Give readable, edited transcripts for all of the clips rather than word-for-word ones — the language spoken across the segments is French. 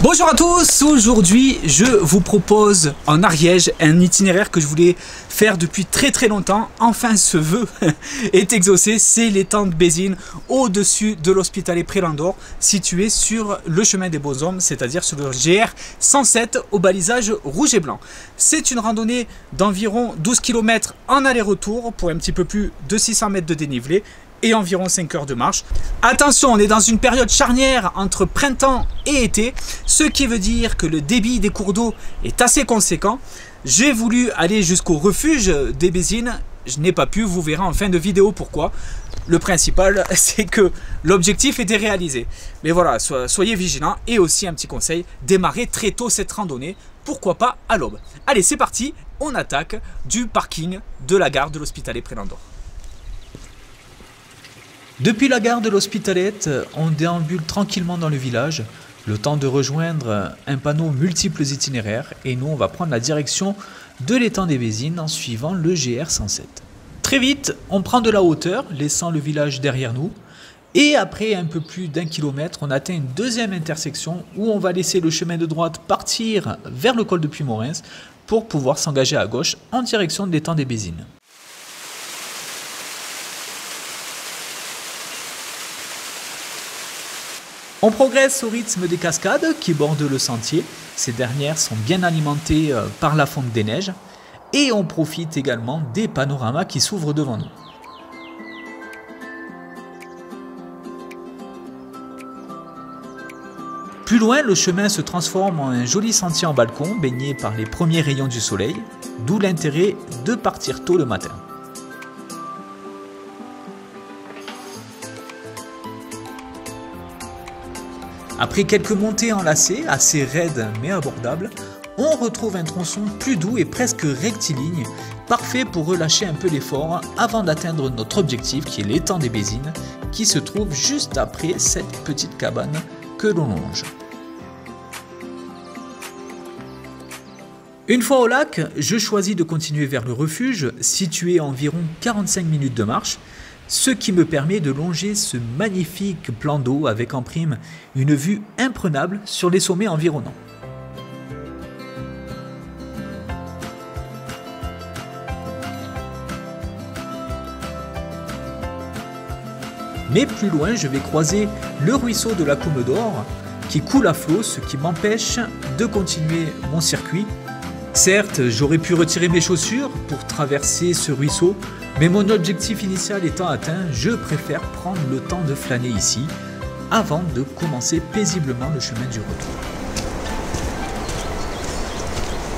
Bonjour à tous, aujourd'hui je vous propose en Ariège un itinéraire que je voulais faire depuis très longtemps. Enfin ce vœu est exaucé, c'est l'étang de Bézines au-dessus de l'Hospitalet Pré-Landor, situé sur le chemin des Beaux-Hommes, c'est-à-dire sur le GR 107 au balisage rouge et blanc. C'est une randonnée d'environ 12 km en aller-retour pour un petit peu plus de 600 mètres de dénivelé et environ 5 heures de marche. Attention, on est dans une période charnière entre printemps et été, ce qui veut dire que le débit des cours d'eau est assez conséquent. J'ai voulu aller jusqu'au refuge des Bézines, je n'ai pas pu, vous verrez en fin de vidéo pourquoi. Le principal, c'est que l'objectif était réalisé. Mais voilà, soyez vigilants et aussi un petit conseil, démarrez très tôt cette randonnée, pourquoi pas à l'aube. Allez, c'est parti, on attaque du parking de la gare de l'Hospitalet Pré-Landor. Depuis la gare de l'Hospitalet, on déambule tranquillement dans le village, le temps de rejoindre un panneau multiples itinéraires et nous on va prendre la direction de l'étang des Bézines en suivant le GR 107. Très vite, on prend de la hauteur, laissant le village derrière nous et après un peu plus d'1 kilomètre, on atteint une deuxième intersection où on va laisser le chemin de droite partir vers le col de Puymorens pour pouvoir s'engager à gauche en direction de l'étang des Bézines. On progresse au rythme des cascades qui bordent le sentier. Ces dernières sont bien alimentées par la fonte des neiges. Et on profite également des panoramas qui s'ouvrent devant nous. Plus loin, le chemin se transforme en un joli sentier en balcon baigné par les premiers rayons du soleil, d'où l'intérêt de partir tôt le matin. Après quelques montées enlacées, assez raides mais abordables, on retrouve un tronçon plus doux et presque rectiligne, parfait pour relâcher un peu l'effort avant d'atteindre notre objectif qui est l'étang des Bézines, qui se trouve juste après cette petite cabane que l'on longe. Une fois au lac, je choisis de continuer vers le refuge, situé à environ 45 minutes de marche, ce qui me permet de longer ce magnifique plan d'eau avec en prime une vue imprenable sur les sommets environnants. Mais plus loin, je vais croiser le ruisseau de la Coume d'Or qui coule à flot, ce qui m'empêche de continuer mon circuit. Certes, j'aurais pu retirer mes chaussures pour traverser ce ruisseau, mais mon objectif initial étant atteint, je préfère prendre le temps de flâner ici avant de commencer paisiblement le chemin du retour.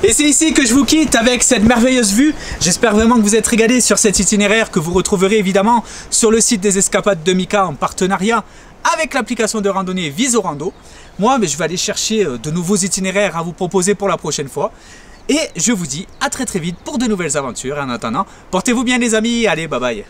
Et c'est ici que je vous quitte avec cette merveilleuse vue. J'espère vraiment que vous êtes régalés sur cet itinéraire que vous retrouverez évidemment sur le site des Escapades de Mika en partenariat avec l'application de randonnée Visorando. Moi, je vais aller chercher de nouveaux itinéraires à vous proposer pour la prochaine fois. Et je vous dis à très vite pour de nouvelles aventures. Et en attendant, portez-vous bien les amis. Allez, bye bye.